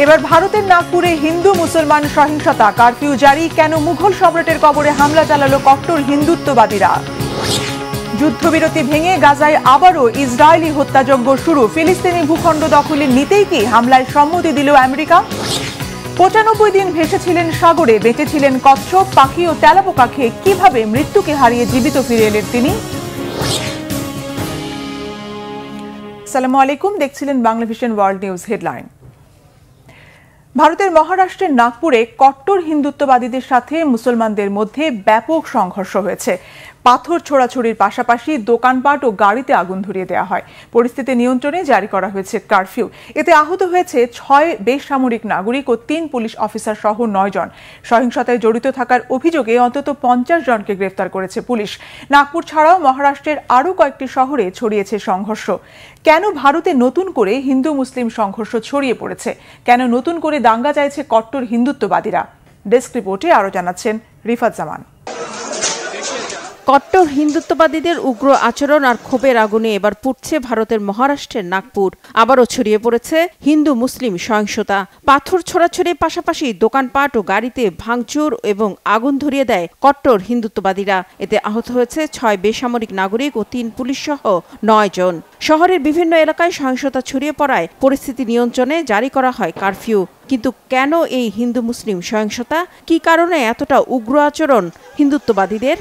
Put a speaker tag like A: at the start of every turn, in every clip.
A: এবার ভারতের নাগপুরে হিন্দু মুসলমান সহিংসতা, কারফিউ জারি, কেন মুঘল সম্রাটের কবরে হামলা চালালো কট্টর হিন্দুত্ববাদীরা। যুদ্ধবিরতি ভেঙে গাজায় আবারও ইসরায়েলি হত্যাযজ্ঞ শুরু, ফিলিস্তিনি ভূখণ্ড দখলে নিতেই কি হামলায় সম্মতি দিল আমেরিকা। ৯৫ দিন ভেসেছিলেন সাগরে, বেঁচেছিলেন কচ্ছপ, পাখি ও তেলাপোকা খেয়ে, কিভাবে মৃত্যুকে হারিয়ে জীবিত ফিরে এলেন তিনি। আসসালামু আলাইকুম, দেখছিলেন Bangla vision world news headline. ভারতের মহারাষ্ট্রের নাগপুরে কট্টর হিন্দুত্ববাদীদের সাথে মুসলমানদের মধ্যে ব্যাপক সংঘর্ষ হয়েছে। পাথর ছোড়াছুড়ির পাশাপাশি দোকানপাট ও গাড়িতে আগুন ধরিয়ে দেওয়া হয়। পরিস্থিতি নিয়ন্ত্রণে জারি করা হয়েছে কারফিউ। এতে আহত হয়েছে ৬ বেসামরিক নাগরিক ও ৩ পুলিশ অফিসার সহ ৯ জন। সহিংসতায় জড়িত থাকার অভিযোগে অন্তত ৫০ জনকে গ্রেফতার করেছে পুলিশ। নাগপুর ছাড়াও মহারাষ্ট্রের আরও কয়েকটি শহরে ছড়িয়েছে সংঘর্ষ। কেন ভারতে নতুন করে হিন্দু মুসলিম সংঘর্ষ ছড়িয়ে পড়েছে, কেন নতুন করে দাঙ্গা চাইছে কট্টর হিন্দুত্ববাদীরা, ডেস্ক রিপোর্টে আরও জানাচ্ছেন রিফাত জামান।
B: কট্টর হিন্দুত্ববাদীদের উগ্র আচরণ আর ক্ষোভের আগুনে এবার পুড়ছে ভারতের মহারাষ্ট্রের নাগপুর। আবারও ছড়িয়ে পড়েছে হিন্দু মুসলিম সহিংসতা। পাথর ছোড়াছড়ির পাশাপাশি দোকানপাট ও গাড়িতে ভাঙচুর এবং আগুন ধরিয়ে দেয় কট্টর হিন্দুত্ববাদীরা। এতে আহত হয়েছে ৬ বেসামরিক নাগরিক ও ৩ পুলিশ সহ ৯ জন। শহরের বিভিন্ন এলাকায় সহিংসতা ছড়িয়ে পড়ায় পরিস্থিতি নিয়ন্ত্রণে জারি করা হয় কারফিউ। কিন্তু কেন এই হিন্দু মুসলিম সহিংসতা, কি কারণে এতটা উগ্র আচরণ হিন্দুত্ববাদীদের?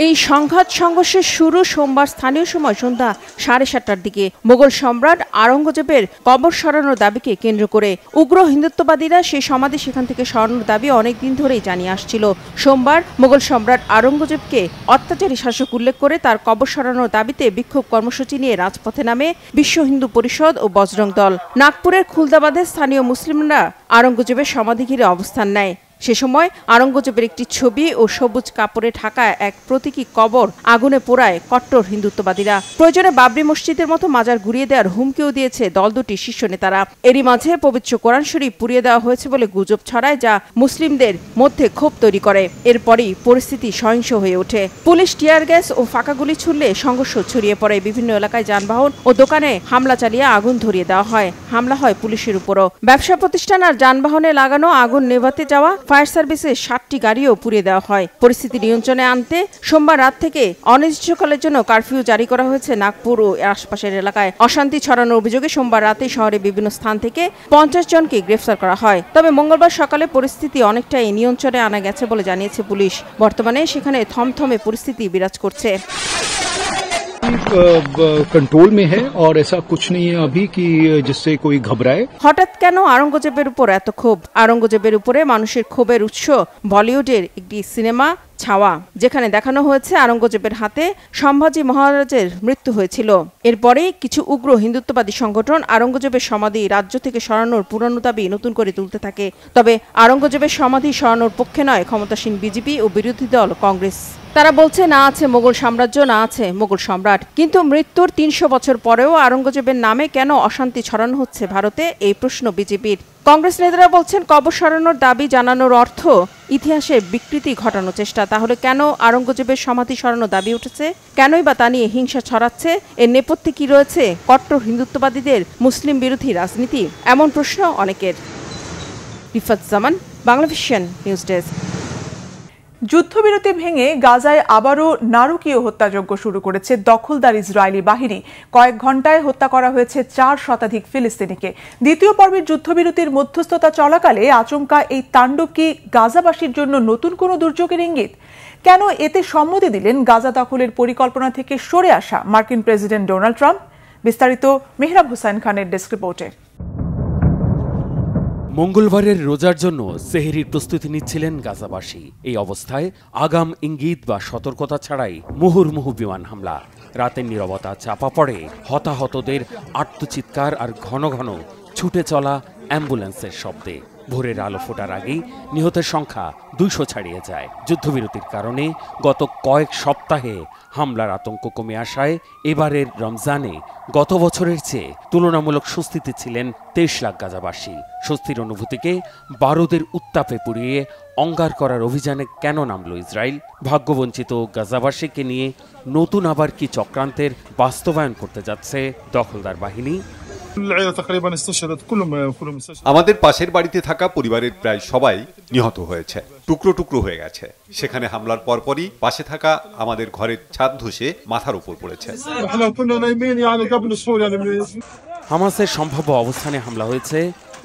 B: এই সংঘাত সংঘর্ষের শুরু সোমবার স্থানীয় সময় সন্ধ্যা ৭:৩০টার দিকে মোগল সম্রাট আওরঙ্গজেবের কবর সরানোর দাবিকে কেন্দ্র করে। উগ্র হিন্দুত্ববাদীরা সেই সমাধি সেখান থেকে সরানোর দাবি অনেকদিন ধরেই জানিয়ে আসছিল। সোমবার মোগল সম্রাট আওরঙ্গজেবকে অত্যাচারী শাসক উল্লেখ করে তার কবর সরানোর দাবিতে বিক্ষোভ কর্মসূচি নিয়ে রাজপথে নামে বিশ্ব হিন্দু পরিষদ ও বজরং দল। নাগপুরের খুলদাবাদে স্থানীয় মুসলিমরা আওরঙ্গজেবের সমাধি ঘিরে অবস্থান নেয়। সে সময় আওরঙ্গজেবের একটি ছবি ও সবুজ কাপড়ে ঢাকা এক প্রতীকী কবর আগুনে পোড়ায় কট্টর হিন্দুত্ববাদীরা। প্রয়োজনে বাবরি মসজিদের মতো মাজার ঘুরিয়ে দেওয়ার হুমকিও দিয়েছে দল দুটির শীর্ষ নেতারা। এরই মাঝে পবিত্র কোরআন শরীফ পুড়িয়ে দেওয়া হয়েছে বলে গুজব ছড়ায়, যা মুসলিমদের মধ্যে ক্ষোভ তৈরি করে। এরপরই পরিস্থিতি সহিংস হয়ে ওঠে। পুলিশ টিয়ার গ্যাস ও ফাঁকা গুলি ছুড়লে সংঘর্ষ ছড়িয়ে পড়ে। বিভিন্ন এলাকায় যানবাহন ও দোকানে হামলা চালিয়ে আগুন ধরিয়ে দেওয়া হয়। হামলা হয় পুলিশের উপরও। ব্যবসা প্রতিষ্ঠান আর যানবাহনে লাগানো আগুন নেভাতে যাওয়া ফায়ার সার্ভিসের ৭টি গাড়িও পুড়িয়ে দেওয়া হয়। পরিস্থিতি নিয়ন্ত্রণে আনতে সোমবার রাত থেকে অনির্দিষ্টকালের জন্য কারফিউ জারি করা হয়েছে নাগপুর ও আশপাশের এলাকায়। অশান্তি ছড়ানোর অভিযোগে সোমবার রাতে শহরের বিভিন্ন স্থান থেকে ৫০ জনকে গ্রেফতার করা হয়। তবে মঙ্গলবার সকালে পরিস্থিতি অনেকটাই নিয়ন্ত্রণে আনা গেছে বলে জানিয়েছে পুলিশ। বর্তমানে সেখানে থমথমে পরিস্থিতি বিরাজ করছে।
C: कंट्रोल में है और ऐसा कुछ नहीं है अभी कि जिससे कोई घबराए।
B: হঠাৎ কেন আওরঙ্গজেবের উপর এত ক্ষোভ? আওরঙ্গজেবের উপরে মানুষের ক্ষোভের উৎস বলিউডের একটি সিনেমা ছাওয়া, যেখানে দেখানো হয়েছে আওরঙ্গজেবের হাতে সম্ভাজি মহারাজের মৃত্যু হয়েছিল। এরপরে কিছু উগ্র হিন্দুত্ববাদী সংগঠন আওরঙ্গজেবের সমাধি রাজ্য থেকে সরানোর পুরনো দাবি নতুন করে তুলতে থাকে। তবে আওরঙ্গজেবের সমাধি সরানোর পক্ষে নয় ক্ষমতাসীন বিজেপি ও বিরোধী দল কংগ্রেস। তারা বলছে, না আছে মোগল সাম্রাজ্য, না আছে মোগল সম্রাট। কিন্তু মৃত্যুর ৩০০ বছর পরেও আওরঙ্গজেবের নামে কেন অশান্তি ছড়ানো হচ্ছে ভারতে, এই প্রশ্ন বিজেপির। কংগ্রেস নেতারা বলছেন, কবর সরানোর দাবি জানানোর অর্থ ইতিহাসে বিকৃতি ঘটানোর চেষ্টা। তাহলে কেন আওরঙ্গজেবের সমাধি সরানোর দাবি উঠেছে? কেনই বা তা নিয়ে হিংসা ছড়াচ্ছে? এর নেপথ্যে কি রয়েছে? কট্টর হিন্দুত্ববাদীদের মুসলিম বিরোধী রাজনীতি? এমন প্রশ্ন অনেকের। রিফাত জামান, বাংলা ভিশন নিউজ ডেস্ক।
A: যুদ্ধবিরতি ভেঙে গাজায় আবারও নারকীয় হত্যাযজ্ঞ শুরু করেছে দখলদার ইসরায়েলি বাহিনী। কয়েক ঘণ্টায় হত্যা করা হয়েছে ৪ শতাধিক ফিলিস্তিনিকে। দ্বিতীয় পর্বের যুদ্ধবিরতির মধ্যস্থতা চলাকালে আচমকা এই তাণ্ডব কি গাজাবাসীর জন্য নতুন কোনো দুর্যোগের ইঙ্গিত? কেন এতে সম্মতি দিলেন গাজা দখলের পরিকল্পনা থেকে সরে আসা মার্কিন প্রেসিডেন্ট ডোনাল্ড ট্রাম্প? বিস্তারিত মেহরাব হোসাইন খানের ডেস্ক রিপোর্টে।
D: মঙ্গলবারের রোজার জন্য সেহরির প্রস্তুতি নিচ্ছিলেন গাজাবাসী। এই অবস্থায় আগাম ইঙ্গিত বা সতর্কতা ছাড়াই মুহুর্মুহু বিমান হামলা। রাতের নীরবতা চাপা পড়ে হতাহতদের আর্তচিৎকার আর ঘন ঘন ছুটে চলা অ্যাম্বুলেন্সের শব্দে। ভোরের আলো ফোটার আগেই নিহতের সংখ্যা ২০০ ছাড়িয়ে যায়। যুদ্ধবিরতির কারণে গত কয়েক সপ্তাহে হামলার আতঙ্ক কমে আসায় এবারের রমজানে গত বছরের চেয়ে তুলনামূলক স্বস্তিতে ছিলেন 23 লাখ গাজাবাসী। স্বস্তির অনুভূতিকে বারুদের উত্তাপে পুড়িয়ে অঙ্গার করার অভিযানে কেন নামল ইসরায়েল? ভাগ্যবঞ্চিত গাজাবাসীকে নিয়ে নতুন আবার কি চক্রান্তের বাস্তবায়ন করতে যাচ্ছে দখলদার বাহিনী?
E: আমাদের পাশের বাড়িতে থাকা পরিবারের প্রায় সবাই নিহত হয়েছে, টুকরো টুকরো হয়ে গেছে। সেখানে হামলার পরপরই পাশে থাকা আমাদের ঘরের ছাদ ধসে মাথার উপর পড়েছে।
D: হামাসের সম্ভাব্য অবস্থানে হামলা হয়েছে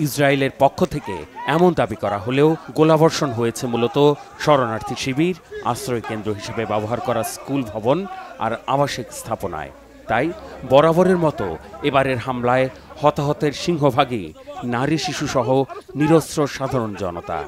D: ইসরায়েলের পক্ষ থেকে এমন দাবি করা হলেও গোলাবর্ষণ হয়েছে মূলত শরণার্থী শিবির, আশ্রয় কেন্দ্র হিসেবে ব্যবহার করা স্কুল ভবন আর আবাসিক স্থাপনায়। তাই বরাবরের মতো এবারের হামলায় হতাহতের সিংহভাগই নারী শিশুসহ নিরস্ত্র সাধারণ জনতা।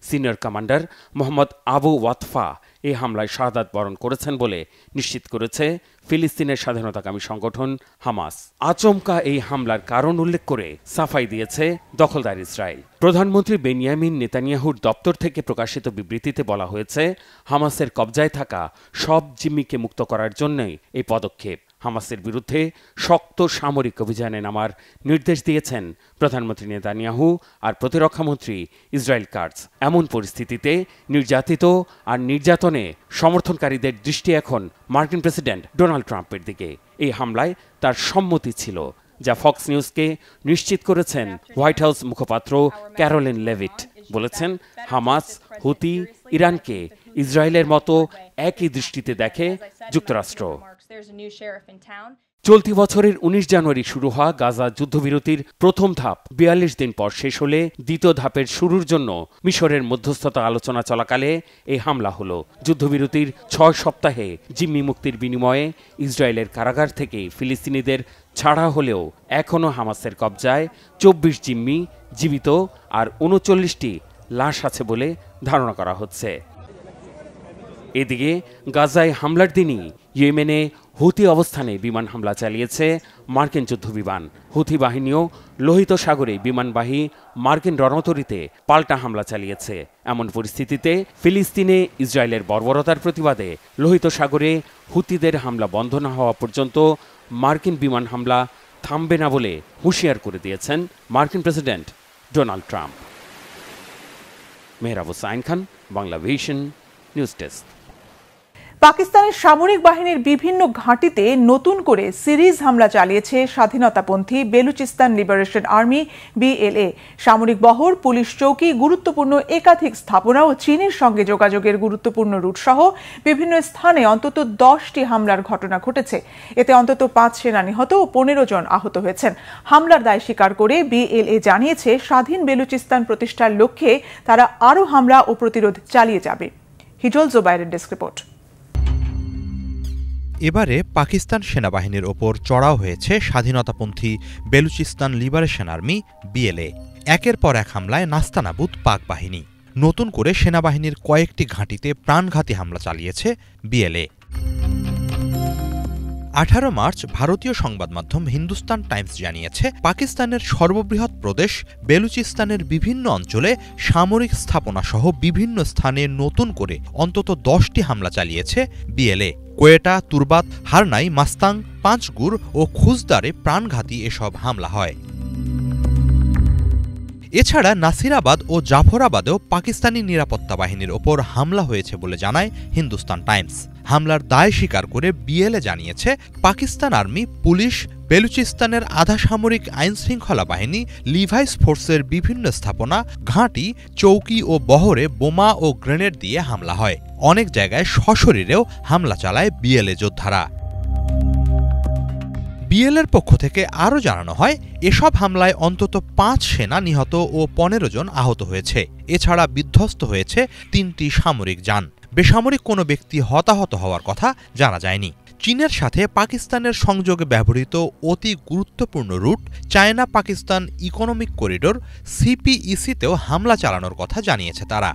D: সিনিয়র কমান্ডার মোহাম্মদ আবু ওয়াতফা এই হামলায় শাহাদাত বরণ করেছেন বলে নিশ্চিত করেছে ফিলিস্তিনের স্বাধীনতাকামী সংগঠন হামাস। আচমকা এই হামলার কারণ উল্লেখ করে সাফাই দিয়েছে দখলদার ইসরায়েল। প্রধানমন্ত্রী বেনিয়ামিন নেতানিয়াহুর দপ্তর থেকে প্রকাশিত বিবৃতিতে বলা হয়েছে, হামাসের কবজায় থাকা সব জিম্মিকে মুক্ত করার জন্যই এই পদক্ষেপ। হামাসের বিরুদ্ধে শক্ত সামরিক অভিযানে নামার নির্দেশ দিয়েছেন প্রধানমন্ত্রী নেতানিয়াহু আর প্রতিরক্ষামন্ত্রী ইসরায়েল কাটজ। এমন পরিস্থিতিতে নির্যাতিত আর নির্যাতনে সমর্থনকারীদের দৃষ্টি এখন মার্কিন প্রেসিডেন্ট ডোনাল্ড ট্রাম্পের দিকে। এই হামলায় তার সম্মতি ছিল, যা ফক্স নিউজকে নিশ্চিত করেছেন হোয়াইট হাউস মুখপাত্র ক্যারোলিন লেভিট। বলেছেন, হামাস, হুতি, ইরানকে ইসরায়েলের মতো একই দৃষ্টিতে দেখে যুক্তরাষ্ট্র। চলতি বছরের 19 জানুয়ারি শুরু হওয়া গাজা যুদ্ধবিরতির প্রথম ধাপ 42 দিন পর শেষ হলে দ্বিতীয় ধাপের শুরুর জন্য মিশরের মধ্যস্থতা আলোচনা চলাকালে এই হামলা হলো। যুদ্ধবিরতির 6 সপ্তাহে জিম্মি মুক্তির বিনিময়ে ইসরায়েলের কারাগার থেকে ফিলিস্তিনিদের ছাড়া হলেও এখনও হামাসের কবজায় 24 জিম্মি জীবিত আর 39টি লাশ আছে বলে ধারণা করা হচ্ছে। এদিকে গাজায় হামলার দিনই ইয়েমেনে হুতি অবস্থানে বিমান হামলা চালিয়েছে মার্কিন যুদ্ধবিমান। হুতি বাহিনীও লোহিত সাগরে বিমানবাহী মার্কিন রণতরীতে পাল্টা হামলা চালিয়েছে। এমন পরিস্থিতিতে ফিলিস্তিনে ইসরায়েলের বর্বরতার প্রতিবাদে লোহিত সাগরে হুতিদের হামলা বন্ধ না হওয়া পর্যন্ত মার্কিন বিমান হামলা থামবে না বলে হুঁশিয়ার করে দিয়েছেন মার্কিন president Donald Trump. Mehrab Husain Khan, Bangla Vision, news desk.
A: পাকিস্তানের সামরিক বাহিনীর বিভিন্ন ঘাঁটিতে নতুন করে সিরিজ হামলা চালিয়েছে স্বাধীনতাপন্থী বেলুচিস্তান লিবারেশন আর্মি BLA। সামরিক বহর, পুলিশ চৌকি, গুরুত্বপূর্ণ একাধিক স্থাপনা ও চীনের সঙ্গে যোগাযোগের গুরুত্বপূর্ণ রুট সহ বিভিন্ন স্থানে অন্তত 10টি হামলার ঘটনা ঘটেছে। এতে অন্তত 5 সেনা নিহত ও 15 জন আহত হয়েছেন। হামলার দায় স্বীকার করে BLA জানিয়েছে, স্বাধীন বেলুচিস্তান প্রতিষ্ঠার লক্ষ্যে তারা আরও হামলা ও প্রতিরোধ চালিয়ে যাবে। হিজল জোবাইরের ডেস্ক রিপোর্ট।
F: এবারে পাকিস্তান সেনাবাহিনীর ওপর চড়াও হয়েছে স্বাধীনতাপন্থী বেলুচিস্তান লিবারেশন আর্মি BLA। একের পর এক হামলায় নাস্তানাবুদ পাক বাহিনী। নতুন করে সেনাবাহিনীর কয়েকটি ঘাঁটিতে প্রাণঘাতী হামলা চালিয়েছে BLA। 18 মার্চ ভারতীয় সংবাদ মাধ্যম হিন্দুস্তান টাইমস জানিয়েছে, পাকিস্তানের সর্ববৃহৎ প্রদেশ বেলুচিস্তানের বিভিন্ন অঞ্চলে সামরিক স্থাপনা সহ বিভিন্ন স্থানে নতুন করে অন্তত 10টি হামলা চালিয়েছে BLA। কোয়েটা, তুরবাত, হারনাই, মাস্তাং, পাঁচগুর ও খুজদারে প্রাণঘাতী এসব হামলা হয়। এছাড়া নাসিরাবাদ ও জাফরাবাদেও পাকিস্তানি নিরাপত্তা বাহিনীর ওপর হামলা হয়েছে বলে জানায় হিন্দুস্তান টাইমস। হামলার দায় স্বীকার করে BLA জানিয়েছে, পাকিস্তান আর্মি, পুলিশ, বেলুচিস্তানের আধা সামরিক আইনশৃঙ্খলা বাহিনী, লিভাইস ফোর্সের বিভিন্ন স্থাপনা, ঘাঁটি, চৌকি ও বহরে বোমা ও গ্রেনেড দিয়ে হামলা হয়। অনেক জায়গায় সশরীরেও হামলা চালায় BLA যোদ্ধারা। BLAর পক্ষ থেকে আরও জানানো হয়, এসব হামলায় অন্তত 5 সেনা নিহত ও 15 জন আহত হয়েছে। এছাড়া বিধ্বস্ত হয়েছে 3টি সামরিক যান। বেসামরিক কোনো ব্যক্তি হতাহত হওয়ার কথা জানা যায়নি। চীনের সাথে পাকিস্তানের সংযোগে ব্যবহৃত অতি গুরুত্বপূর্ণ route China Pakistan economic corridor CPEC-তেও হামলা চালানোর কথা জানিয়েছে তারা।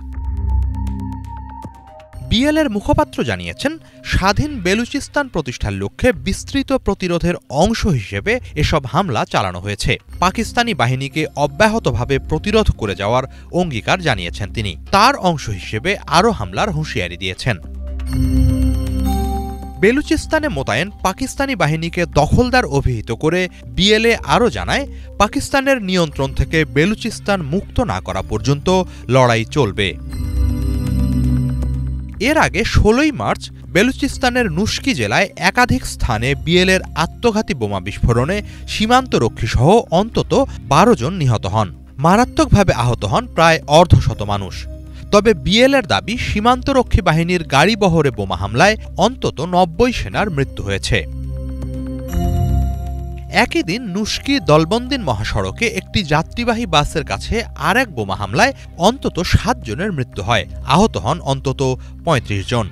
F: BLAর মুখপাত্র জানিয়েছেন, স্বাধীন বেলুচিস্তান প্রতিষ্ঠার লক্ষ্যে বিস্তৃত প্রতিরোধের অংশ হিসেবে এসব হামলা চালানো হয়েছে। পাকিস্তানি বাহিনীকে অব্যাহতভাবে প্রতিরোধ করে যাওয়ার অঙ্গীকার জানিয়েছেন তিনি। তার অংশ হিসেবে আরও হামলার হুঁশিয়ারি দিয়েছেন। বেলুচিস্তানে মোতায়েন পাকিস্তানি বাহিনীকে দখলদার অভিহিত করে বিএলএ আরও জানায়, পাকিস্তানের নিয়ন্ত্রণ থেকে বেলুচিস্তান মুক্ত না করা পর্যন্ত লড়াই চলবে। এর আগে 16ই মার্চ বেলুচিস্তানের নুশকি জেলায় একাধিক স্থানে বিএলএর আত্মঘাতী বোমা বিস্ফোরণে সীমান্তরক্ষীসহ অন্তত 12 জন নিহত হন। মারাত্মকভাবে আহত হন প্রায় অর্ধশত মানুষ। তবে বিএলএর দাবি, সীমান্তরক্ষী বাহিনীর গাড়িবহরে বোমা হামলায় অন্তত 90 সেনার মৃত্যু হয়েছে। একই দিন নুশকি দলবন্দিন মহাসড়কে একটি যাত্রীবাহী বাসের কাছে আরেক বোমা হামলায় অন্তত 7 জনের মৃত্যু হয়, আহত হন অন্তত 35 জন।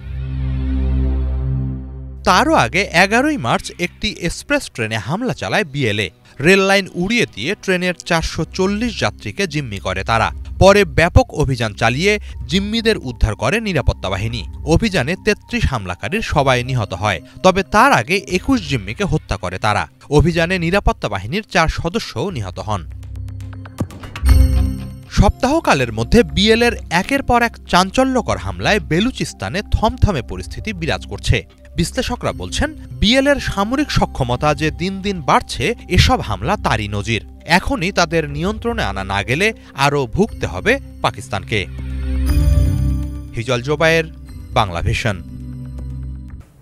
F: তারও আগে 11ই মার্চ একটি এক্সপ্রেস ট্রেনে হামলা চালায় বিএলএ। রেললাইন উড়িয়ে দিয়ে ট্রেনের 440 যাত্রীকে জিম্মি করে তারা। পরে ব্যাপক অভিযান চালিয়ে জিম্মিদের উদ্ধার করে নিরাপত্তা বাহিনী। অভিযানে 33 হামলাকারীর সবাই নিহত হয়। তবে তার আগে 21 জিম্মিকে হত্যা করে তারা। অভিযানে নিরাপত্তা বাহিনীর 4 সদস্যও নিহত হন। সপ্তাহকালের মধ্যে বিএলএর একের পর এক চাঞ্চল্যকর হামলায় বেলুচিস্তানে থমথমে পরিস্থিতি বিরাজ করছে। বিশ্লেষকরা বলছেন, বিএলএর সামরিক সক্ষমতা যে দিন দিন বাড়ছে, এসব হামলা তারই নজির। এখনই তাদের নিয়ন্ত্রণে আনা না গেলে আরও ভুগতে হবে পাকিস্তানকে। হিজল জোবায়ের, বাংলা ভিশন।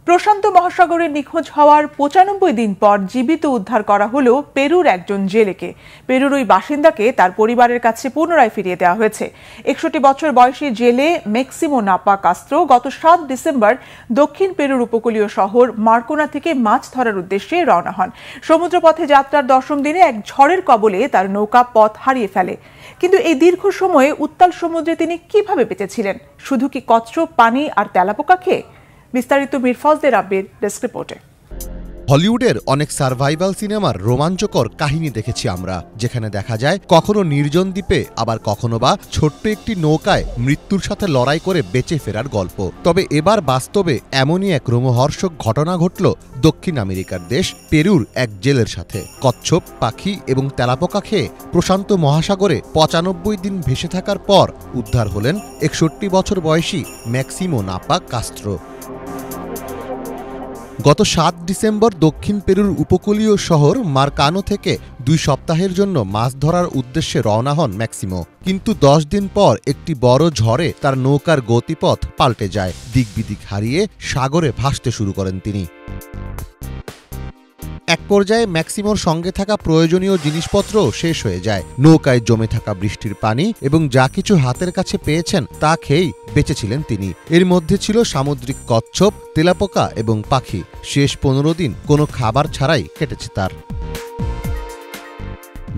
A: প্রশান্ত মহাসাগরে নিখোঁজ হওয়ার 95 দিন পর জীবিত উদ্ধার করা হলো পেরুর একজন জেলেকে। পেরুর ওই বাসিন্দাকে তার পরিবারের কাছে পুনরায় ফিরিয়ে দেওয়া হয়েছে। 61 বছর বয়সী জেলে ম্যাক্সিমো নাপা কাস্ত্রো গত 7 ডিসেম্বর দক্ষিণ পেরুর উপকূলীয় শহর মার্কোনা থেকে মাছ ধরার উদ্দেশ্যে রওনা হন। সমুদ্রপথে যাত্রার 10ম দিনে এক ঝড়ের কবলে তার নৌকা পথ হারিয়ে ফেলে। কিন্তু এই দীর্ঘ সময়ে উত্তাল সমুদ্রে তিনি কিভাবে বেঁচেছিলেন? শুধু কি কচ্ছপ, পানি আর তেলাপোকা খেয়ে? বিস্তারিত মিরফাজদের রাব্বির ডেস্ক রিপোর্টে।
G: হলিউডের অনেক সার্ভাইভাল সিনেমার রোমাঞ্চকর কাহিনী দেখেছি আমরা, যেখানে দেখা যায় কখনো নির্জন দ্বীপে, আবার কখনো বা ছোট্ট একটি নৌকায় মৃত্যুর সাথে লড়াই করে বেঁচে ফেরার গল্প। তবে এবার বাস্তবে এমনই এক রোমহর্ষক ঘটনা ঘটল দক্ষিণ আমেরিকার দেশ পেরুর এক জেলের সাথে। কচ্ছপ, পাখি এবং তেলাপোকা খেয়ে প্রশান্ত মহাসাগরে 95 দিন ভেসে থাকার পর উদ্ধার হলেন 61 বছর বয়সী ম্যাক্সিমো নাপা কাস্ত্রো। গত 7 ডিসেম্বর দক্ষিণ পেরুর উপকূলীয় শহর মার্কানো থেকে 2 সপ্তাহের জন্য মাছ ধরার উদ্দেশ্যে রওনা হন ম্যাক্সিমো। কিন্তু 10 দিন পর একটি বড় ঝড়ে তার নৌকার গতিপথ পাল্টে যায়। দিকবিদিক হারিয়ে সাগরে ভাসতে শুরু করেন তিনি। এক পর্যায়ে ম্যাক্সিমোর সঙ্গে থাকা প্রয়োজনীয় জিনিসপত্র শেষ হয়ে যায়। নৌকায় জমে থাকা বৃষ্টির পানি এবং যা কিছু হাতের কাছে পেয়েছেন তা খেয়েই বেঁচেছিলেন তিনি। এর মধ্যে ছিল সামুদ্রিক কচ্ছপ, তেলাপোকা এবং পাখি। শেষ 15 দিন কোনো খাবার ছাড়াই কেটেছে তার।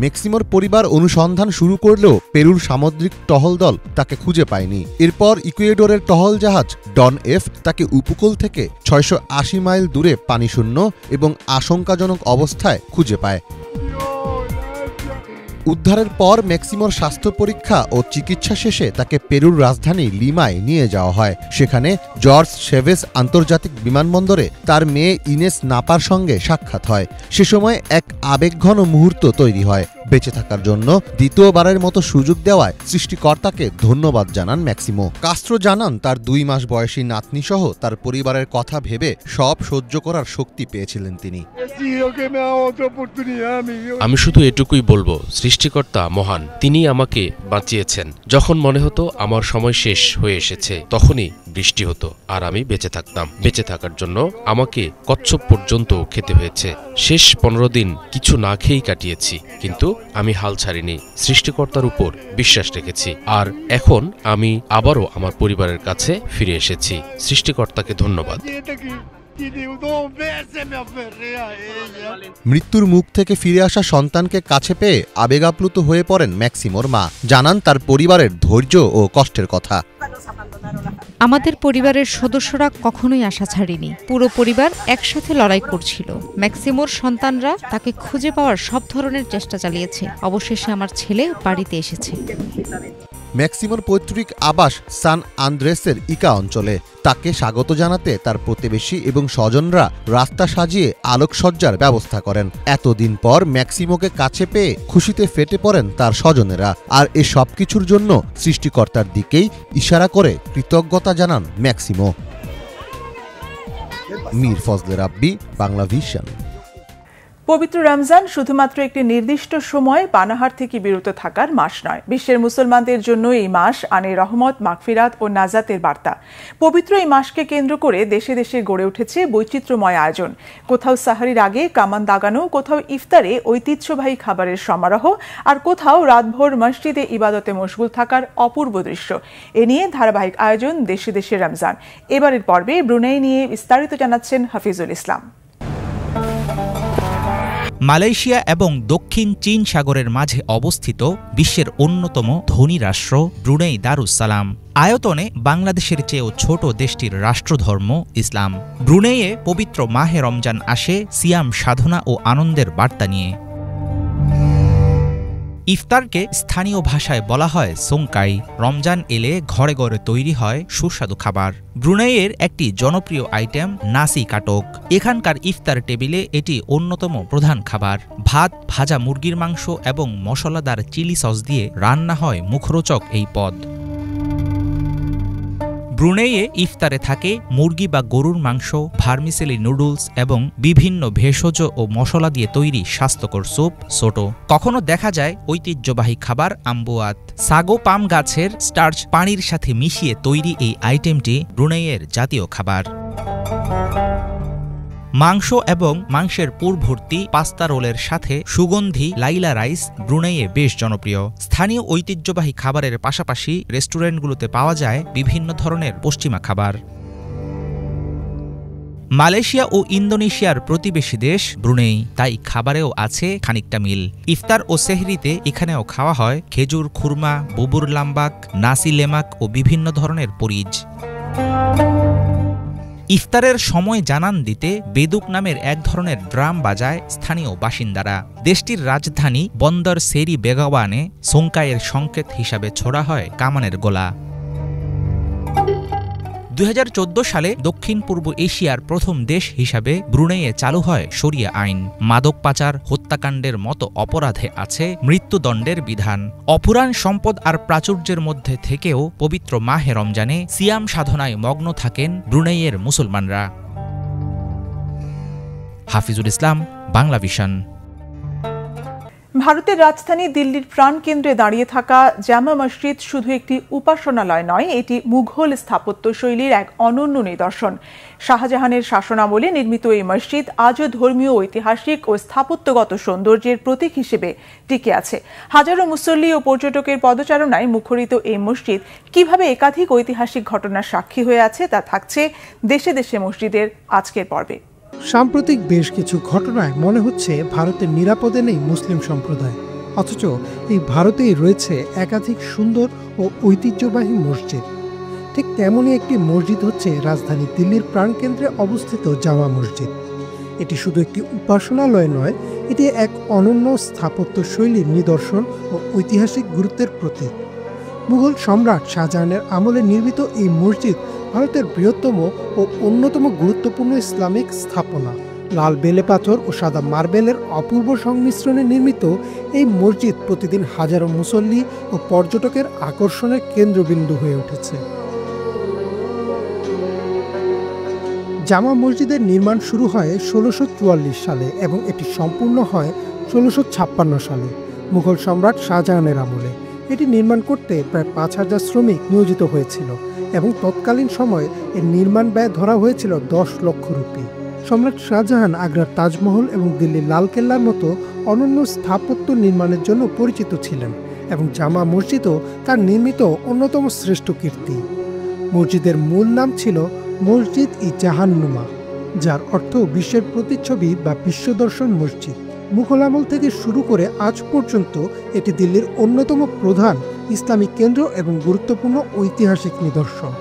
G: ম্যাক্সিমোর পরিবার অনুসন্ধান শুরু করলেও পেরুর সামুদ্রিক টহল দল তাকে খুঁজে পায়নি। এরপর ইকুয়েডরের টহল জাহাজ ডন এফ তাকে উপকূল থেকে 680 মাইল দূরে পানিশূন্য এবং আশঙ্কাজনক অবস্থায় খুঁজে পায়। উদ্ধারের পর ম্যাক্সিমোর স্বাস্থ্য পরীক্ষা ও চিকিৎসা শেষে তাকে পেরুর রাজধানী লিমায় নিয়ে যাওয়া হয়। সেখানে জর্জ শেভেস আন্তর্জাতিক বিমানবন্দরে তার মেয়ে ইনেস নাপার সঙ্গে সাক্ষাৎ হয়। সে সময় এক আবেগঘন মুহূর্ত তৈরি হয়। বেঁচে থাকার জন্য দ্বিতীয়বারের মতো সুযোগ দেওয়ায় সৃষ্টিকর্তাকে ধন্যবাদ জানান ম্যাক্সিমো। কাস্ত্রো জানান, তার 2 মাস বয়সী নাতনিসহ তার পরিবারের কথা ভেবে সব সহ্য করার শক্তি পেয়েছিলেন তিনি।
H: আমি শুধু এটুকুই বলবো, সৃষ্টিকর্তা মহান, তিনি আমাকে বাঁচিয়েছেন। যখন মনে হতো আমার সময় শেষ হয়ে এসেছে, তখনই বৃষ্টি হতো আর আমি বেঁচে থাকতাম। বেঁচে থাকার জন্য আমাকে কচ্ছপ পর্যন্ত খেতে হয়েছে। শেষ 15 দিন কিছু না খেয়েই কাটিয়েছি, কিন্তু আমি হাল ছাড়িনি। সৃষ্টিকর্তার উপর বিশ্বাস রেখেছি। আর এখন আমি আবারও আমার পরিবারের কাছে ফিরে এসেছি। সৃষ্টিকর্তাকে ধন্যবাদ।
G: মৃত্যুর মুখ থেকে ফিরে আসা সন্তানকে কাছে পেয়ে আবেগাপ্লুত হয়ে পড়েন ম্যাক্সিমোর মা। জানান তার পরিবারের ধৈর্য ও কষ্টের কথা।
I: আমাদের পরিবারের সদস্যরা কখনোই আশা ছাড়েনি। পুরো পরিবার একসাথে লড়াই করছিল। ম্যাক্সিমোর সন্তানরা তাকে খুঁজে পাওয়ার সব ধরনের চেষ্টা চালিয়েছে। অবশেষে আমার ছেলে বাড়িতে এসেছে।
G: ম্যাক্সিমোর পৈতৃক আবাস সান আন্দ্রেসের ইকা অঞ্চলে। তাকে স্বাগত জানাতে তার প্রতিবেশী এবং স্বজনরা রাস্তা সাজিয়ে আলোকসজ্জার ব্যবস্থা করেন। এতদিন পর ম্যাক্সিমোকে কাছে পেয়ে খুশিতে ফেটে পড়েন তার স্বজনেরা। আর এ সব কিছুর জন্য সৃষ্টিকর্তার দিকেই ইশারা করে কৃতজ্ঞতা জানান ম্যাক্সিমো। মীর ফজলে রাব্বি, বাংলা ভিশন।
A: পবিত্র রমজান শুধুমাত্র একটি নির্দিষ্ট সময় পানাহার থেকে বিরত থাকার মাস নয়, বিশ্বের মুসলমানদের জন্য এই মাস আনে রহমত, মাগফিরাত ও নাজাতের বার্তা। পবিত্র এই মাসকে কেন্দ্র করে দেশে দেশে গড়ে উঠেছে বৈচিত্র্যময় আয়োজন। কোথাও সাহারির আগে কামান দাগানো, কোথাও ইফতারে ঐতিহ্যবাহী খাবারের সমারোহ, আর কোথাও রাতভর মসজিদে ইবাদতে মশগুল থাকার অপূর্ব দৃশ্য। এ নিয়ে ধারাবাহিক আয়োজন দেশে দেশে রমজান। এবারের পর্বে ব্রুনেই নিয়ে বিস্তারিত জানাচ্ছেন হাফিজুল ইসলাম।
J: মালয়েশিয়া এবং দক্ষিণ চীন সাগরের মাঝে অবস্থিত বিশ্বের অন্যতম ধনী রাষ্ট্র ব্রুনেই দারুস-সালাম। আয়তনে বাংলাদেশের চেয়েও ছোট দেশটির রাষ্ট্রধর্ম ইসলাম। ব্রুনেইয়ে পবিত্র মাহে রমজান আসে সিয়াম সাধনা ও আনন্দের বার্তা নিয়ে। ইফতারকে স্থানীয় ভাষায় বলা হয় সোংকাই। রমজান এলে ঘরে ঘরে তৈরি হয় সুস্বাদু খাবার। ব্রুনেইয়ের একটি জনপ্রিয় আইটেম নাসি কাটক। এখানকার ইফতার টেবিলে এটি অন্যতম প্রধান খাবার। ভাত, ভাজা মুরগির মাংস এবং মশলাদার চিলি সস দিয়ে রান্না হয় মুখরোচক এই পদ। ব্রুনেইয়ে ইফতারে থাকে মুরগি বা গরুর মাংস, ভার্মিসেলি নুডলস এবং বিভিন্ন ভেষজ ও মশলা দিয়ে তৈরি স্বাস্থ্যকর স্যুপ সোটো। কখনো দেখা যায় ঐতিহ্যবাহী খাবার আম্বুয়াত। সাগো পাম গাছের স্টার্চ পানির সাথে মিশিয়ে তৈরি এই আইটেমটি ব্রুনেইয়ের জাতীয় খাবার। মাংস এবং মাংসের পুর ভর্তি পাস্তা রোলের সাথে সুগন্ধি লাইলা রাইস ব্রুনেইয়ে বেশ জনপ্রিয়। স্থানীয় ঐতিহ্যবাহী খাবারের পাশাপাশি রেস্টুরেন্টগুলোতে পাওয়া যায় বিভিন্ন ধরনের পশ্চিমা খাবার। মালয়েশিয়া ও ইন্দোনেশিয়ার প্রতিবেশী দেশ ব্রুনেই, তাই খাবারেও আছে খানিকটা মিল। ইফতার ও সেহরিতে এখানেও খাওয়া হয় খেজুর, খুরমা, বুবুর লাম্বাক, নাসি লেমাক ও বিভিন্ন ধরনের পরিজ। ইফতারের সময় জানান দিতে বেদুক নামের এক ধরনের ড্রাম বাজায় স্থানীয় বাসিন্দারা। দেশটির রাজধানী বন্দর সেরি বেগাওয়ানে সোংকাইয়ের সংকেত হিসাবে ছোড়া হয় কামানের গোলা। 2014 সালে দক্ষিণ পূর্ব এশিয়ার প্রথম দেশ হিসাবে ব্রুনেইয়ে চালু হয় শরিয়া আইন। মাদক পাচার, হত্যাকাণ্ডের মতো অপরাধে আছে মৃত্যুদণ্ডের বিধান। অপুরাণ সম্পদ আর প্রাচুর্যের মধ্যে থেকেও পবিত্র মাহে রমজানে সিয়াম সাধনায় মগ্ন থাকেন ব্রুনেইয়ের মুসলমানরা। হাফিজুল ইসলাম, বাংলা ভিশন।
A: ভারতের রাজধানী দিল্লির প্রাণকেন্দ্রে দাঁড়িয়ে থাকা জামা মসজিদ শুধু একটি উপাসনালয় নয়, এটি মুঘল স্থাপত্য শৈলীর এক অনন্য নিদর্শন। শাহজাহানের শাসনামলে নির্মিত এই মসজিদ আজও ধর্মীয়, ঐতিহাসিক ও স্থাপত্যগত সৌন্দর্যের প্রতীক হিসেবে টিকে আছে। হাজারো মুসল্লি ও পর্যটকের পদচারণায় মুখরিত এই মসজিদ কিভাবে একাধিক ঐতিহাসিক ঘটনার সাক্ষী হয়ে আছে তা থাকছে দেশে দেশে মসজিদের আজকের পর্বে।
K: সাম্প্রতিক বেশ কিছু ঘটনায় মনে হচ্ছে ভারতের নিরাপদে নেই মুসলিম সম্প্রদায়, অথচ এই ভারতেই রয়েছে একাধিক সুন্দর ও ঐতিহ্যবাহী মসজিদ। ঠিক তেমনই একটি মসজিদ হচ্ছে রাজধানী দিল্লির প্রাণকেন্দ্রে অবস্থিত জামা মসজিদ। এটি শুধু একটি উপাসনালয় নয়, এটি এক অনন্য স্থাপত্য শৈলীর নিদর্শন ও ঐতিহাসিক গুরুত্বের প্রতীক। মুঘল সম্রাট শাহজাহানের আমলে নির্মিত এই মসজিদ ভারতের বৃহত্তম ও অন্যতম গুরুত্বপূর্ণ ইসলামিক স্থাপনা। লাল বেলে পাথর ও সাদা মার্বেলের অপূর্ব সংমিশ্রণে নির্মিত এই মসজিদ প্রতিদিন হাজারো মুসল্লি ও পর্যটকের আকর্ষণের কেন্দ্রবিন্দু হয়ে উঠেছে। জামা মসজিদের নির্মাণ শুরু হয় 1644 সালে এবং এটি সম্পূর্ণ হয় 1656 সালে মুঘল সম্রাট শাহজাহানের আমলে। এটি নির্মাণ করতে প্রায় 5000 শ্রমিক নিয়োজিত হয়েছিল এবং তৎকালীন সময়ে এর নির্মাণ ব্যয় ধরা হয়েছিল 10 লক্ষ রুপি। সম্রাট শাহজাহান আগ্রার তাজমহল এবং দিল্লির লালকেল্লার মতো অনন্য স্থাপত্য নির্মাণের জন্য পরিচিত ছিলেন এবং জামা মসজিদও তার নির্মিত অন্যতম শ্রেষ্ঠ কীর্তি। মসজিদের মূল নাম ছিল মসজিদ ই জাহান্নুমা, যার অর্থ বিশ্বের প্রতিচ্ছবি বা বিশ্বদর্শন মসজিদ। মুঘল আমল থেকে শুরু করে আজ পর্যন্ত এটি দিল্লির অন্যতম প্রধান ইসলামিক কেন্দ্র এবং গুরুত্বপূর্ণ ঐতিহাসিক নিদর্শন।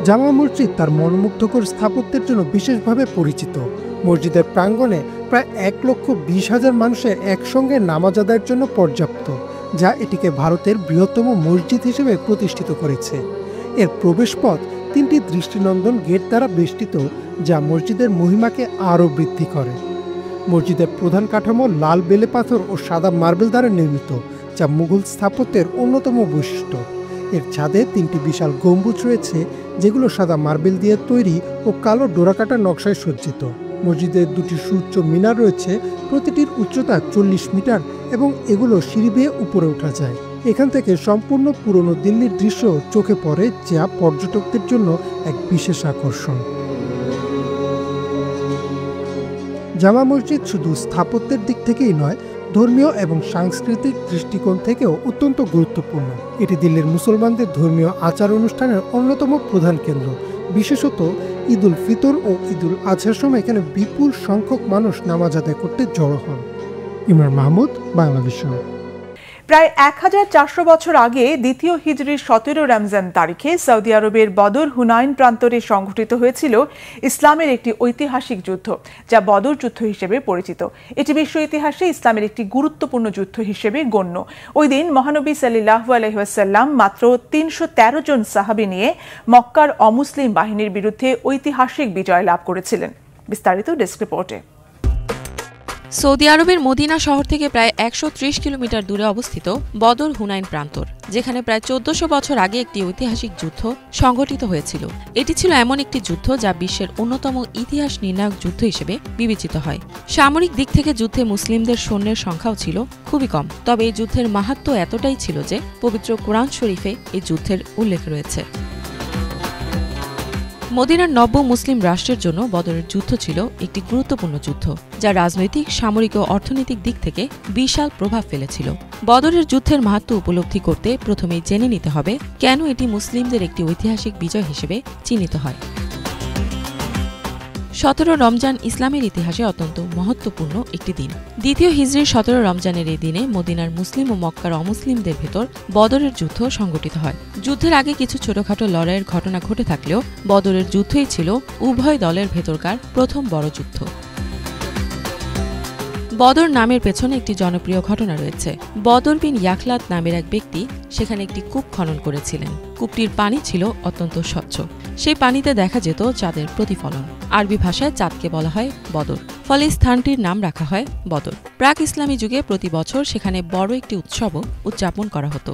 K: জামা মসজিদ তার মনোমুগ্ধকর স্থাপত্যের জন্য বিশেষভাবে পরিচিত। মসজিদের প্রাঙ্গণে প্রায় 1,20,000 মানুষের একসঙ্গে নামাজ আদায়ের জন্য পর্যাপ্ত, যা এটিকে ভারতের বৃহত্তম মসজিদ হিসেবে প্রতিষ্ঠিত করেছে। এর প্রবেশপথ 3টি দৃষ্টিনন্দন গেট দ্বারা বেষ্টিত, যা মসজিদের মহিমাকে আরও বৃদ্ধি করে। মসজিদের প্রধান কাঠামো লাল বেলে পাথর ও সাদা মার্বেল দ্বারা নির্মিত, যা মুঘল স্থাপত্যের অন্যতম বৈশিষ্ট্য। এর ছাদে 3টি বিশাল গম্বুজ রয়েছে, যেগুলো সাদা মার্বেল দিয়ে তৈরি ও কালো ডোরাকাটা নকশায় সজ্জিত। মসজিদের 2টি সুউচ্চ মিনার রয়েছে, প্রতিটির উচ্চতা 40 মিটার এবং এগুলো সিঁড়ি বেয়ে উপরে ওঠা যায়। এখান থেকে সম্পূর্ণ পুরনো দিল্লির দৃশ্য চোখে পড়ে, যা পর্যটকদের জন্য এক বিশেষ আকর্ষণ। জামা মসজিদ শুধু স্থাপত্যের দিক থেকেই নয়, ধর্মীয় এবং সাংস্কৃতিক দৃষ্টিকোণ থেকেও অত্যন্ত গুরুত্বপূর্ণ। এটি দিল্লির মুসলমানদের ধর্মীয় আচার অনুষ্ঠানের অন্যতম প্রধান কেন্দ্র। বিশেষত ঈদ উল ফিতর ও ঈদ উল আজহার সময় এখানে বিপুল সংখ্যক মানুষ নামাজ আদায় করতে জড়ো হন। ইমরান মাহমুদ, বাংলাভিশন।
A: প্রায় 1400 বছর আগে দ্বিতীয় হিজরির 17 রমজান তারিখে সৌদি আরবের বদর হুনাইন প্রান্তরে সংঘটিত হয়েছিল ইসলামের একটি ঐতিহাসিক যুদ্ধ, যা বদর যুদ্ধ হিসেবে পরিচিত। এটি বিশ্ব ইতিহাসে ইসলামের একটি গুরুত্বপূর্ণ যুদ্ধ হিসেবে গণ্য। ওই দিন মহানবী সাল্লাল্লাহু আলাইহি ওয়াসাল্লাম মাত্র 313 জন সাহাবী নিয়ে মক্কার অমুসলিম বাহিনীর বিরুদ্ধে ঐতিহাসিক বিজয় লাভ করেছিলেন। বিস্তারিত ডেস্ক রিপোর্টে।
L: সৌদি আরবের মদিনা শহর থেকে প্রায় 130 কিলোমিটার দূরে অবস্থিত বদর হুনাইন প্রান্তর, যেখানে প্রায় 1400 বছর আগে একটি ঐতিহাসিক যুদ্ধ সংঘটিত হয়েছিল। এটি ছিল এমন একটি যুদ্ধ যা বিশ্বের অন্যতম ইতিহাস নির্ণায়ক যুদ্ধ হিসেবে বিবেচিত হয়। সামরিক দিক থেকে যুদ্ধে মুসলিমদের সৈন্যের সংখ্যাও ছিল খুবই কম, তবে এই যুদ্ধের মাহাত্ম্য এতটাই ছিল যে পবিত্র কোরআন শরীফে এই যুদ্ধের উল্লেখ রয়েছে। মদিনার নব্য মুসলিম রাষ্ট্রের জন্য বদরের যুদ্ধ ছিল একটি গুরুত্বপূর্ণ যুদ্ধ, যা রাজনৈতিক, সামরিক ও অর্থনৈতিক দিক থেকে বিশাল প্রভাব ফেলেছিল। বদরের যুদ্ধের মাহাত্ম্য উপলব্ধি করতে প্রথমেই জেনে নিতে হবে কেন এটি মুসলিমদের একটি ঐতিহাসিক বিজয় হিসেবে চিহ্নিত হয়। 17 রমজান ইসলামের ইতিহাসে অত্যন্ত মহত্বপূর্ণ একটি দিন। দ্বিতীয় হিজরির 17 রমজানের এই দিনে মদিনার মুসলিম ও মক্কার অমুসলিমদের ভেতর বদরের যুদ্ধ সংঘটিত হয়। যুদ্ধের আগে কিছু ছোটখাটো লড়াইয়ের ঘটনা ঘটে থাকলেও বদরের যুদ্ধই ছিল উভয় দলের ভেতরকার প্রথম বড় যুদ্ধ। বদর নামের পেছনে একটি জনপ্রিয় ঘটনা রয়েছে। বদর বিন ইয়াখলাত নামের এক ব্যক্তি সেখানে একটি কূপ খনন করেছিলেন। কূপটির পানি ছিল অত্যন্ত স্বচ্ছ। সেই পানিতে দেখা যেত চাঁদের প্রতিফলন। আরবি ভাষায় চাঁদকে বলা হয় বদর, ফলে স্থানটির নাম রাখা হয় বদর। প্রাক ইসলামী যুগে প্রতি বছর সেখানে বড় একটি উৎসবও উদযাপন করা হতো।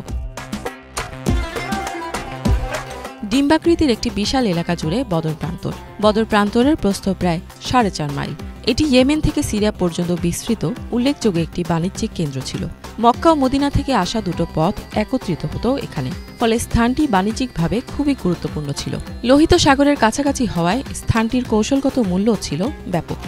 L: ডিম্বাকৃতির একটি বিশাল এলাকা জুড়ে বদর প্রান্তর। বদর প্রান্তরের প্রস্থ প্রায় 4.5 মাইল। এটি ইয়েমেন থেকে সিরিয়া পর্যন্ত বিস্তৃত উল্লেখযোগ্য একটি বাণিজ্যিক কেন্দ্র ছিল। মক্কা ও মদিনা থেকে আসা দুটো পথ একত্রিত হতো এখানে, ফলে স্থানটি বাণিজ্যিকভাবে খুবই গুরুত্বপূর্ণ ছিল। লোহিত সাগরের কাছাকাছি হওয়ায় স্থানটির কৌশলগত মূল্য ছিল ব্যাপক।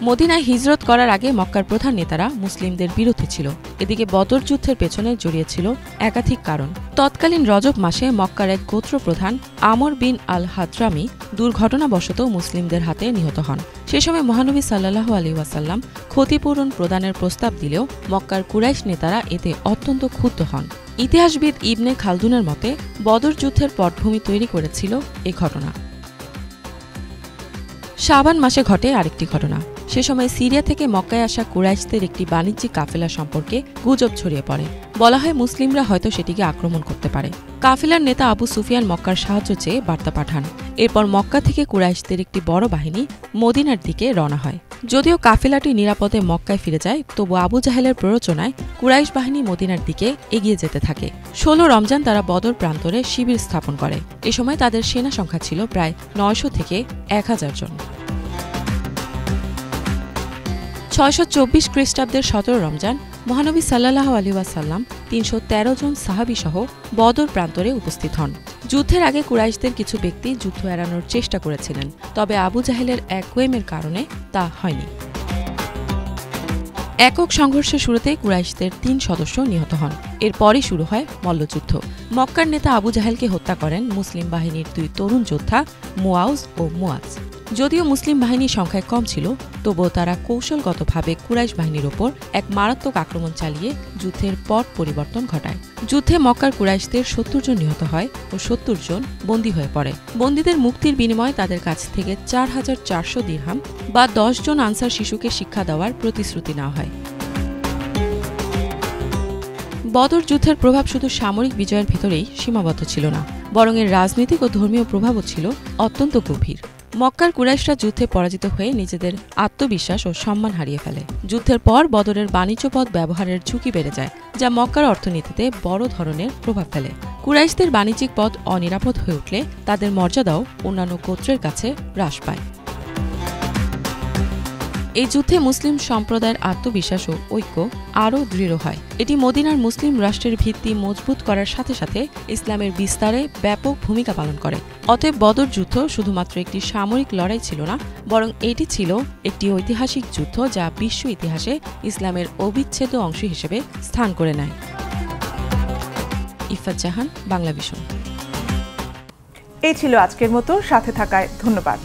L: মদিনায় হিজরত করার আগে মক্কার প্রধান নেতারা মুসলিমদের বিরুদ্ধে ছিল। এদিকে বদর যুদ্ধের পেছনে জড়িয়েছিল একাধিক কারণ। তৎকালীন রজব মাসে মক্কার এক গোত্র প্রধান আমর বিন আল হাদ্রামি দুর্ঘটনাবশত মুসলিমদের হাতে নিহত হন। সে সময় মহানবী সাল্লাল্লাহু আলাইহি ওয়াসাল্লাম ক্ষতিপূরণ প্রদানের প্রস্তাব দিলেও মক্কার কুরাইশ নেতারা এতে অত্যন্ত ক্ষুব্ধ হন। ইতিহাসবিদ ইবনে খালদুনের মতে বদর যুদ্ধের পটভূমি তৈরি করেছিল এ ঘটনা। শাবান মাসে ঘটে আরেকটি ঘটনা। সে সময় সিরিয়া থেকে মক্কায় আসা কুরাইশদের একটি বাণিজ্যিক কাফেলা সম্পর্কে গুজব ছড়িয়ে পড়ে। বলা হয় মুসলিমরা হয়তো সেটিকে আক্রমণ করতে পারে। কাফেলার নেতা আবু সুফিয়ান মক্কার সাহায্য চেয়ে বার্তা পাঠান। এরপর মক্কা থেকে কুরাইশদের একটি বড় বাহিনী মদিনার দিকে রওনা হয়। যদিও কাফেলাটি নিরাপদে মক্কায় ফিরে যায়, তবু আবু জাহেলের প্ররোচনায় কুরাইশ বাহিনী মদিনার দিকে এগিয়ে যেতে থাকে। 16 রমজান তারা বদর প্রান্তরে শিবির স্থাপন করে। এ সময় তাদের সেনা সংখ্যা ছিল প্রায় 900 থেকে 1000 জন। 624 খ্রিস্টাব্দের 17 রমজান মহানবী সাল্লাল্লাহু আলাইহি ওয়াসাল্লাম 313 জন সাহাবী সহ বদর প্রান্তরে উপস্থিত হন। যুদ্ধের আগে কুরাইশদের কিছু ব্যক্তি যুদ্ধ এড়ানোর চেষ্টা করেছিলেন, তবে আবু জাহেলের একগুঁয়েমের কারণে তা হয়নি। একক সংঘর্ষের শুরুতে কুরাইশদের 3 সদস্য নিহত হন। এরপরই শুরু হয় মল্লযুদ্ধ। মক্কার নেতা আবু জাহেলকে হত্যা করেন মুসলিম বাহিনীর 2 তরুণ যোদ্ধা মুআউজ ও মুআজ। যদিও মুসলিম বাহিনীর সংখ্যায় কম ছিল, তবুও তারা কৌশলগতভাবে কুরাইশ বাহিনীর ওপর এক মারাত্মক আক্রমণ চালিয়ে যুদ্ধের পট পরিবর্তন ঘটায়। যুদ্ধে মক্কার কুরাইশদের 70 জন নিহত হয় ও 70 জন বন্দী হয়ে পড়ে। বন্দীদের মুক্তির বিনিময়ে তাদের কাছ থেকে 4400 দিরহাম বা 10 জন আনসার শিশুকে শিক্ষা দেওয়ার প্রতিশ্রুতি নেওয়া হয়। বদর যুদ্ধের প্রভাব শুধু সামরিক বিজয়ের ভেতরেই সীমাবদ্ধ ছিল না, বরং এর রাজনৈতিক ও ধর্মীয় প্রভাবও ছিল অত্যন্ত গভীর। মক্কার কুরাইশরা যুদ্ধে পরাজিত হয়ে নিজেদের আত্মবিশ্বাস ও সম্মান হারিয়ে ফেলে। যুদ্ধের পর বদরের বাণিজ্য পথ ব্যবহারের ঝুঁকি বেড়ে যায়, যা মক্কার অর্থনীতিতে বড় ধরনের প্রভাব ফেলে। কুরাইশদের বাণিজ্যিক পথ অনিরাপদ হয়ে উঠলে তাদের মর্যাদাও অন্যান্য গোত্রের কাছে হ্রাস পায়। এই যুদ্ধে মুসলিম সম্প্রদায়ের আত্মবিশ্বাস ও ঐক্য আরও দৃঢ় হয়। এটি মদিনার মুসলিম রাষ্ট্রের ভিত্তি মজবুত করার সাথে সাথে ইসলামের বিস্তারে ব্যাপক ভূমিকা পালন করে। অতএব বদর যুদ্ধ শুধুমাত্র একটি সামরিক লড়াই ছিল না, বরং এটি ছিল একটি ঐতিহাসিক যুদ্ধ যা বিশ্ব ইতিহাসে ইসলামের অবিচ্ছেদ্য অংশ হিসেবে স্থান করে নেয়। ইফাত জাহান, বাংলা ভিশন।
A: এই ছিল আজকের মতো, সাথে থাকায় ধন্যবাদ।